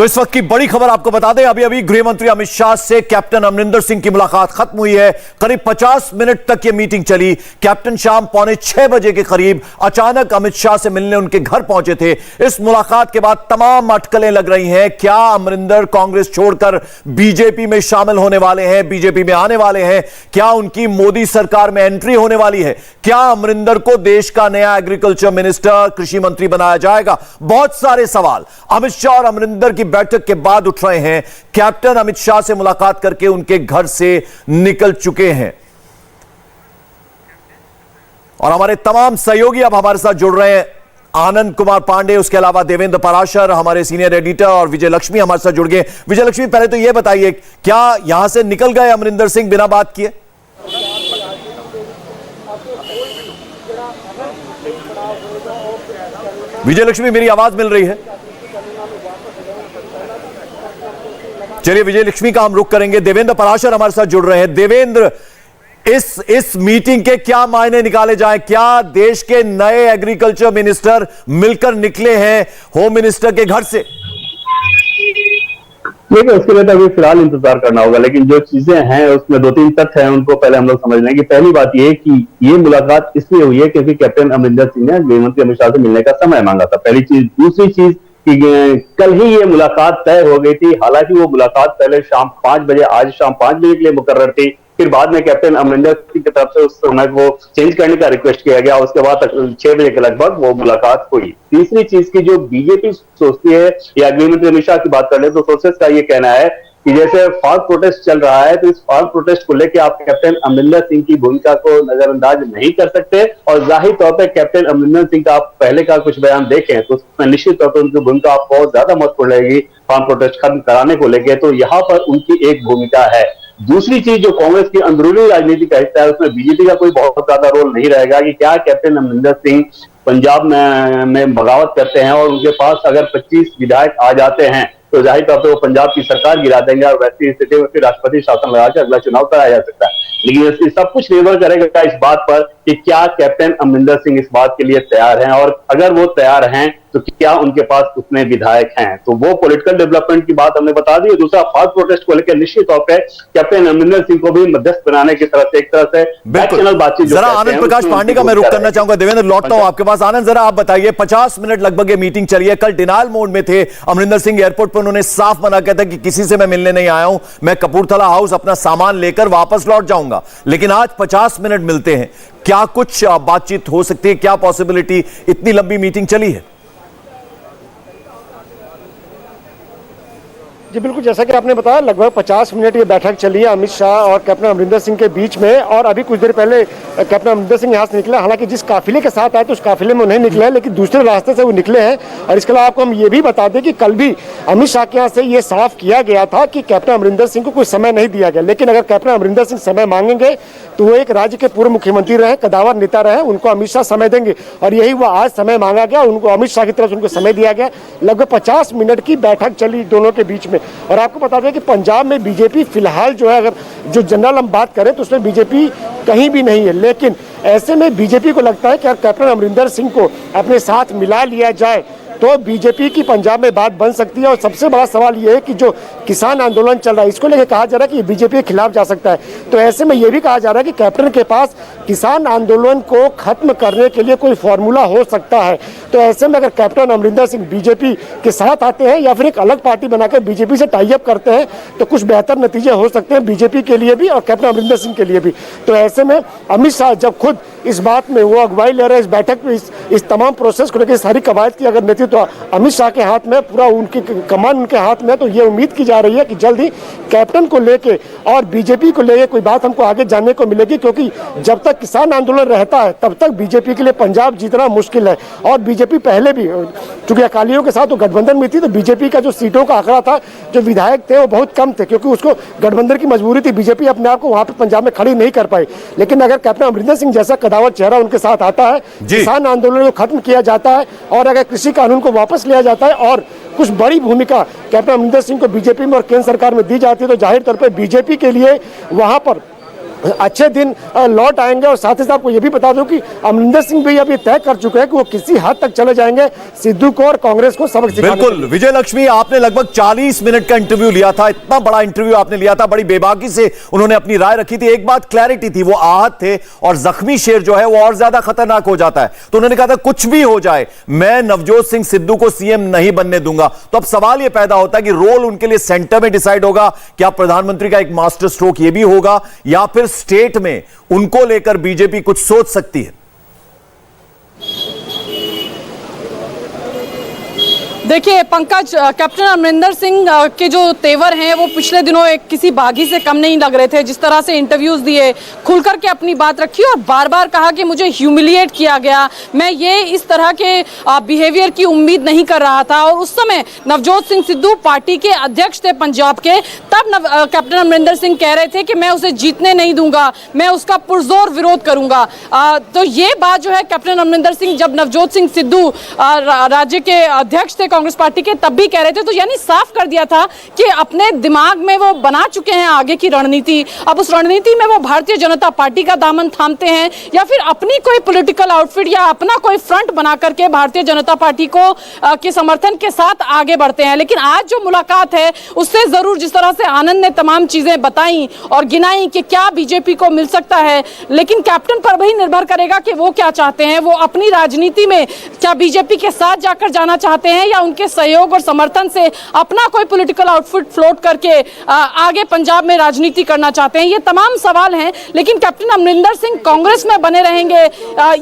तो इस वक्त की बड़ी खबर आपको बता दें, अभी अभी गृह मंत्री अमित शाह से कैप्टन अमरिंदर सिंह की मुलाकात खत्म हुई है। करीब 50 मिनट तक यह मीटिंग चली। कैप्टन शाम 6:45 बजे के करीब अचानक अमित शाह से मिलने उनके घर पहुंचे थे। इस मुलाकात के बाद तमाम अटकलें लग रही हैं। क्या अमरिंदर कांग्रेस छोड़कर बीजेपी में शामिल होने वाले हैं, बीजेपी में आने वाले हैं? क्या उनकी मोदी सरकार में एंट्री होने वाली है? क्या अमरिंदर को देश का नया एग्रीकल्चर मिनिस्टर, कृषि मंत्री बनाया जाएगा? बहुत सारे सवाल अमित शाह और अमरिंदर की बैठक के बाद उठ रहे हैं। कैप्टन अमित शाह से मुलाकात करके उनके घर से निकल चुके हैं और हमारे तमाम सहयोगी अब हमारे साथ जुड़ रहे हैं। आनंद कुमार पांडे, उसके अलावा देवेंद्र पराशर, हमारे सीनियर एडिटर, और विजय लक्ष्मी हमारे साथ जुड़ गए। विजय लक्ष्मी, पहले तो यह बताइए, क्या यहां से निकल गए अमरिंदर सिंह बिना बात किए? विजय लक्ष्मी, मेरी आवाज मिल रही है? चलिए, विजय लक्ष्मी का हम रुख करेंगे। देवेंद्र पराशर हमारे साथ जुड़ रहे हैं। देवेंद्र, इस मीटिंग के क्या मायने निकाले जाए? क्या देश के नए एग्रीकल्चर मिनिस्टर मिलकर निकले हैं होम मिनिस्टर के घर से? देखिए, उसके लिए तो अभी फिलहाल इंतजार करना होगा, लेकिन जो चीजें हैं उसमें दो तीन तथ्य हैं, उनको पहले हम लोग समझ लें कि पहली बात ये कि ये मुलाकात इसलिए हुई है क्योंकि कैप्टन अमरिंदर सिंह ने गृहमंत्री अमित शाह से मिलने का समय मांगा था। पहली चीज। दूसरी चीज कि कल ही ये मुलाकात तय हो गई थी। हालांकि वो मुलाकात पहले शाम 5 बजे, आज शाम 5 बजे के लिए मुकर्रर थी। फिर बाद में कैप्टन अमरिंदर सिंह की तरफ से उस समय को चेंज करने का रिक्वेस्ट किया गया। उसके बाद 6 बजे के लगभग वो मुलाकात हुई। तीसरी चीज की जो बीजेपी सोचती है, या गृहमंत्री अमित शाह की बात कर ले तो सोर्सेस का ये कहना है कि जैसे फार्म प्रोटेस्ट चल रहा है, तो इस फार्म प्रोटेस्ट को लेकर आप कैप्टन अमरिंदर सिंह की भूमिका को नजरअंदाज नहीं कर सकते। और जाहिर तौर पर कैप्टन अमरिंदर सिंह का आप पहले का कुछ बयान देखें तो उसमें निश्चित तौर पर उनकी भूमिका आपको बहुत ज्यादा महत्वपूर्ण लगेगी फार्म प्रोटेस्ट खत्म कराने को लेकर। तो यहाँ पर उनकी एक भूमिका है। दूसरी चीज, जो कांग्रेस की अंदरूनी राजनीति का हिस्सा है, उसमें बीजेपी का कोई बहुत ज्यादा रोल नहीं रहेगा कि क्या कैप्टन अमरिंदर सिंह पंजाब में बगावत करते हैं और उनके पास अगर 25 विधायक आ जाते हैं तो जाहिर तौर पर वो पंजाब की सरकार गिरा देंगे और वैसी स्थिति में फिर राष्ट्रपति शासन लगाकर अगला चुनाव कराया जा सकता है। लेकिन सब कुछ निर्भर करेगा इस बात पर कि क्या कैप्टन अमरिंदर सिंह इस बात के लिए तैयार हैं, और अगर वो तैयार हैं तो क्या उनके पास उतने विधायक हैं। तो वो पॉलिटिकल डेवलपमेंट की बात हमने बता दी। दूसरा, फास्ट प्रोटेस्ट को लेकर निश्चित तौर पर कैप्टन अमरिंदर सिंह को भी मध्यस्थ बनाने की तरफ से एक तरह से बैक बातचीत। जरा आनंद प्रकाश पांडे का मैं रुख करना चाहूंगा। देवेंद्र, लौटता हूं आपके पास। आनंद, जरा आप बताइए, 50 मिनट लगभग ये मीटिंग चली है। कल डिनायल मोड में थे अमरिंदर सिंह। एयरपोर्ट पर उन्होंने साफ मना किया था कि किसी से मैं मिलने नहीं आया हूं, मैं कपूरथला हाउस अपना सामान लेकर वापस लौट जाऊंगा। लेकिन आज 50 मिनट मिलते हैं। क्या कुछ बातचीत हो सकती है? क्या पॉसिबिलिटी इतनी लंबी मीटिंग चली है? जी बिल्कुल, जैसा कि आपने बताया, लगभग 50 मिनट ये बैठक चली है अमित शाह और कैप्टन अमरिंदर सिंह के बीच में। और अभी कुछ देर पहले कैप्टन अमरिंदर सिंह यहाँ से निकले। हालांकि जिस काफिले के साथ आए तो उस काफिले में नहीं निकले हैं, लेकिन दूसरे रास्ते से वो निकले हैं। और इसके अलावा आपको हम ये भी बता दें कि कल भी अमित शाह के यहाँ से ये साफ किया गया था कि कैप्टन अमरिंदर सिंह को कोई समय नहीं दिया गया। लेकिन अगर कैप्टन अमरिंदर सिंह समय मांगेंगे तो वो एक राज्य के पूर्व मुख्यमंत्री रहे, कदावर नेता रहे, उनको अमित शाह समय देंगे। और यही वो आज समय मांगा गया, उनको अमित शाह की तरफ से उनको समय दिया गया। लगभग 50 मिनट की बैठक चली दोनों के बीच में। और आपको बता दें कि पंजाब में बीजेपी फिलहाल जो है, अगर जो जनरल हम बात करें तो उसमें बीजेपी कहीं भी नहीं है। लेकिन ऐसे में बीजेपी को लगता है कि अगर कैप्टन अमरिंदर सिंह को अपने साथ मिला लिया जाए तो बीजेपी की पंजाब में बात बन सकती है। और सबसे बड़ा सवाल यह है कि जो किसान आंदोलन चल रहा है, इसको लेकर कहा जा रहा है कि बीजेपी के खिलाफ जा सकता है। तो ऐसे में यह भी कहा जा रहा है कि कैप्टन के पास किसान आंदोलन को खत्म करने के लिए कोई फॉर्मूला हो सकता है। तो ऐसे में अगर कैप्टन अमरिंदर सिंह बीजेपी के साथ आते हैं या फिर एक अलग पार्टी बनाकर बीजेपी से टाई अप करते हैं तो कुछ बेहतर नतीजे हो सकते हैं बीजेपी के लिए भी और कैप्टन अमरिंदर सिंह के लिए भी। तो ऐसे में अमित शाह जब खुद इस बात में वो अगुवाई ले रहे हैं, इस बैठक में इस तमाम प्रोसेस को लेकर सारी कवायद की अगर नेतृत्व अमित शाह के हाथ में, पूरा उनकी कमान उनके हाथ में, तो ये उम्मीद की जा रही है कि जल्द ही कैप्टन को लेके और बीजेपी को लेके कोई बात हमको आगे जानने को मिलेगी। क्योंकि जब तक किसान आंदोलन रहता है तब तक बीजेपी के लिए पंजाब जीतना मुश्किल है। और बीजेपी पहले भी, चूंकि अकालियों के साथ वो गठबंधन में थी, तो बीजेपी का जो सीटों का आंकड़ा था, जो विधायक थे वो बहुत कम थे, क्योंकि उसको गठबंधन की मजबूरी थी। बीजेपी अपने आप को वहां पर पंजाब में खड़ी नहीं कर पाई। लेकिन अगर कैप्टन अमरिंदर सिंह जैसा कदावर चेहरा उनके साथ आता है, किसान आंदोलन को खत्म किया जाता है और अगर कृषि कानून को वापस लिया जाता है और कुछ बड़ी भूमिका कैप्टन अमरिंदर सिंह को बीजेपी में और केंद्र सरकार में दी जाती है, तो जाहिर तौर पर बीजेपी के लिए वहां पर अच्छे दिन लौट आएंगे। और साथ ही साथ आपको ये भी बता दूं कि अमरिंदर सिंह भी अब ये तय कर चुके हैं कि वो किसी हद तक चले जाएंगे सिद्धू को और कांग्रेस को सबक सिखाने। बिल्कुल विजय लक्ष्मी, आपने लगभग 40 मिनट का इंटरव्यू लिया था, इतना बड़ा इंटरव्यू आपने लिया था, बड़ी बेबाकी से उन्होंने अपनी राय रखी थी। एक बात क्लैरिटी थी, वो आहत थे और जख्मी शेर जो है वो और ज्यादा खतरनाक हो जाता है। तो उन्होंने कहा था कुछ भी हो जाए मैं नवजोत सिंह सिद्धू को सीएम नहीं बनने दूंगा। तो अब सवाल यह पैदा होता है कि रोल उनके लिए सेंटर में डिसाइड होगा, क्या प्रधानमंत्री का एक मास्टर स्ट्रोक यह भी होगा, या फिर स्टेट में उनको लेकर बीजेपी कुछ सोच सकती है? देखिए पंकज, कैप्टन अमरिंदर सिंह के जो तेवर हैं वो पिछले दिनों एक किसी बागी से कम नहीं लग रहे थे। जिस तरह से इंटरव्यूज दिए, खुलकर के अपनी बात रखी और बार बार कहा कि मुझे ह्यूमिलिएट किया गया, मैं ये इस तरह के बिहेवियर की उम्मीद नहीं कर रहा था। और उस समय नवजोत सिंह सिद्धू पार्टी के अध्यक्ष थे पंजाब के, तब कैप्टन अमरिंदर सिंह कह रहे थे कि मैं उसे जीतने नहीं दूंगा, मैं उसका पुरजोर विरोध करूंगा। तो ये बात जो है कैप्टन अमरिंदर सिंह जब नवजोत सिंह सिद्धू राज्य के अध्यक्ष थे कांग्रेस पार्टी के, तब भी कह रहे थे। तो यानी साफ कर दिया था कि अपने दिमाग में वो बना चुके हैं आगे की रणनीति। अब उस रणनीति में वो भारतीय जनता पार्टी का दामन थामते हैं या फिर अपनी कोई पॉलिटिकल आउटफिट या अपना कोई फ्रंट बना करके भारतीय जनता पार्टी को के समर्थन के साथ आगे बढ़ते हैं। लेकिन आज जो मुलाकात है उससे जरूर, जिस तरह से आनंद ने तमाम चीजें बताई और गिनाई कि क्या बीजेपी को मिल सकता है, लेकिन कैप्टन पर वही निर्भर करेगा कि वो क्या चाहते हैं। वो अपनी राजनीति में क्या बीजेपी के साथ जाकर जाना चाहते हैं या उनके सहयोग और समर्थन से अपना कोई पॉलिटिकल आउटफिट फ्लोट करके आगे पंजाब में राजनीति करना चाहते हैं। ये तमाम सवाल हैं। लेकिन कैप्टन अमरिंदर सिंह कांग्रेस में बने रहेंगे,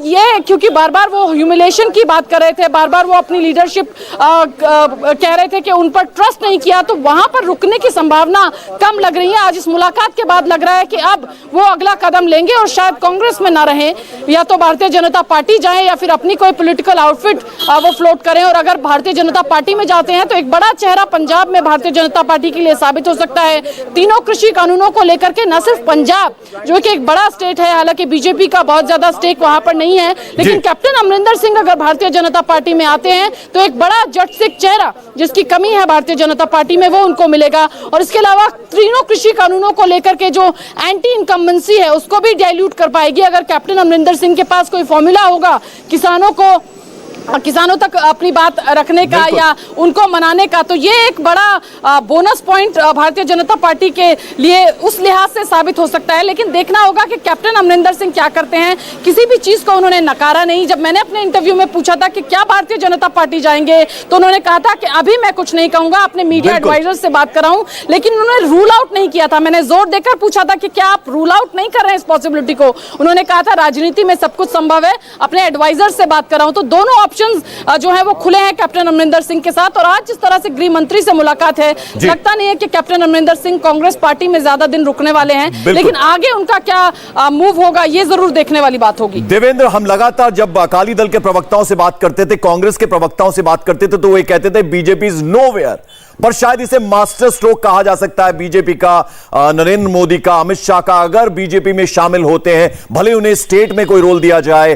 ये क्योंकि बार बार वो ह्यूमिलेशन की बात कर रहे थे, बार बार वो अपनी लीडरशिप कह रहे थे कि उन पर ट्रस्ट नहीं किया, तो वहां पर रुकने की संभावना कम लग रही है। आज इस मुलाकात के बाद लग रहा है कि अब वो अगला कदम लेंगे और शायद कांग्रेस में ना रहे, या तो भारतीय जनता पार्टी जाए या फिर अपनी कोई पॉलिटिकल आउटफिट वो फ्लोट करें। और अगर भारतीय जनता पार्टी में जाते हैं तो एक बड़ा चेहरा पंजाब में भारतीय जनता पार्टी के लिए साबित हो सकता है। तीनों कृषि कानूनों को लेकर के न सिर्फ पंजाब जो कि एक बड़ा स्टेट है, हालांकि बीजेपी का बहुत ज्यादा स्टेक वहां पर नहीं है, लेकिन कैप्टन अमरिंदर सिंह अगर भारतीय जनता पार्टी में आते हैं तो एक बड़ा जट सिख चेहरा जिसकी कमी है भारतीय जनता पार्टी में वो उनको मिलेगा। और इसके अलावा तीनों कृषि कानूनों को लेकर के जो एंटी इनकम्बेंसी है उसको भी डाइल्यूट कर पाएगी अगर कैप्टन अमरिंदर सिंह के पास कोई फॉर्मूला होगा किसानों तक अपनी बात रखने का या उनको मनाने का। तो ये एक बड़ा bonus point Bharatiya Janata party के लिए उस लिहाज से साबित हो सकता है। लेकिन देखना होगा कि कैप्टन अमरिंदर सिंह क्या करते हैं। किसी भी चीज को उन्होंने नकारा नहीं। जब मैंने अपने इंटरव्यू में पूछा था कि क्या भारतीय जनता पार्टी जाएंगे, तो उन्होंने कहा था कि अभी मैं कुछ नहीं कहूंगा, अपने मीडिया एडवाइजर से बात कर रहा हूं। लेकिन उन्होंने रूल आउट नहीं किया था। मैंने जोर देकर पूछा था कि क्या आप रूल आउट नहीं कर रहे हैं इस पॉसिबिलिटी को। उन्होंने कहा था राजनीति में सब कुछ संभव है, अपने एडवाइजर से बात कर रहा हूं। तो दोनों जो है वो खुले हैं कैप्टन अमरिंदर सिंह के साथ। और आज जिस तरह से गृह मंत्री से मुलाकात है, लगता नहीं है कि कैप्टन अमरिंदर सिंह कांग्रेस पार्टी में ज्यादा दिन रुकने वाले हैं। लेकिन आगे उनका क्या मूव होगा ये जरूर देखने वाली बात होगी। देवेंद्र, हम लगातार जब अकाली दल के प्रवक्ताओं से बात करते थे, कांग्रेस के प्रवक्ताओं से बात करते थे, तो वो कहते थे बीजेपी इज नोवेयर, पर शायद इसे मास्टर स्ट्रोक कहा जा सकता है बीजेपी का, नरेंद्र मोदी का, अमित शाह का। अगर बीजेपी में शामिल होते हैं, भले उन्हें स्टेट में कोई रोल दिया जाए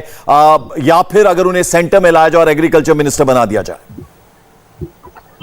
या फिर अगर उन्हें सेंटर में लाया जाए और एग्रीकल्चर मिनिस्टर बना दिया जाए।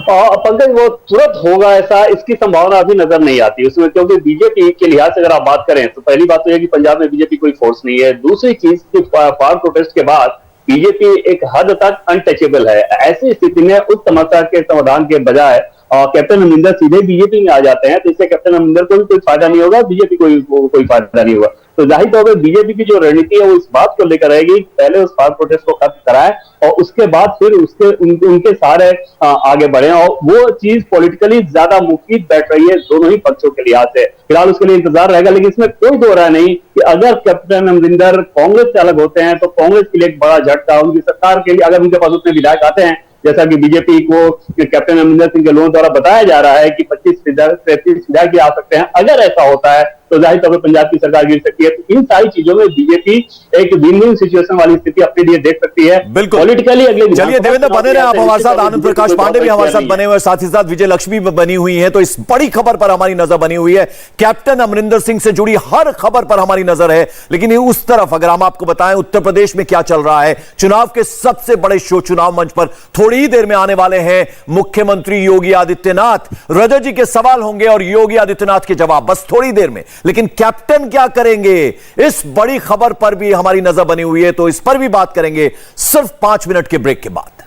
पंकज, वो तुरंत होगा ऐसा इसकी संभावना अभी नजर नहीं आती उसमें, क्योंकि बीजेपी के लिहाज से अगर आप बात करें तो पहली बात तो यह कि पंजाब में बीजेपी कोई फोर्स नहीं है। दूसरी चीज कि फार्म प्रोटेस्ट के बाद बीजेपी एक हद तक अनटचेबल है। ऐसी स्थिति में उस समस्या के समाधान के बजाय कैप्टन अमरिंदर सीधे बीजेपी में आ जाते हैं, तो इससे कैप्टन अमरिंदर को भी कोई फायदा नहीं होगा, बीजेपी को कोई फायदा नहीं होगा। तो जाहिर तौर पर बीजेपी की जो रणनीति है वो इस बात को लेकर रहेगी, पहले उस फार्म प्रोटेस्ट को खत्म कराएं और उसके बाद फिर उनके सारे आगे बढ़े। और वो चीज पॉलिटिकली ज्यादा मुफीद बैठ रही है दोनों ही पक्षों के लिहाज से। फिलहाल उसके लिए इंतजार रहेगा, लेकिन इसमें कोई दो राय नहीं कि अगर कैप्टन अमरिंदर कांग्रेस से अलग होते हैं तो कांग्रेस के लिए एक बड़ा झटका, उनकी सरकार के लिए। अगर उनके पास उतने विधायक आते हैं जैसा कि बीजेपी को कैप्टन अमरिंदर सिंह के लोगों द्वारा बताया जा रहा है कि 25-33 विधायक आ सकते हैं, अगर ऐसा होता है तो जाहिर तौर पर पंजाब की सरकार गिर सकती है। तो इन सारी चीजों में बीजेपी एक विन विन सिचुएशन वाली स्थिति अपने लिए देख सकती है। बिल्कुल, पॉलिटिकली अगले। चलिए देवेंद्र, बने रहे आप हमारे साथ। आनंद प्रकाश पांडे भी हमारे साथ बने हुए, साथ ही साथ विजय लक्ष्मी बनी हुई है। तो इस बड़ी खबर पर हमारी नजर बनी हुई है, कैप्टन अमरिंदर सिंह से जुड़ी हर खबर पर हमारी नजर है। लेकिन उस तरफ अगर हम आपको बताएं उत्तर प्रदेश में क्या चल रहा है, चुनाव के सबसे बड़े शो चुनाव मंच पर थोड़ी ही देर में आने वाले हैं मुख्यमंत्री योगी आदित्यनाथ। रजत जी के सवाल होंगे और योगी आदित्यनाथ के जवाब, बस थोड़ी देर में। लेकिन कैप्टन क्या करेंगे, इस बड़ी खबर पर भी हमारी नजर बनी हुई है, तो इस पर भी बात करेंगे सिर्फ 5 मिनट के ब्रेक के बाद।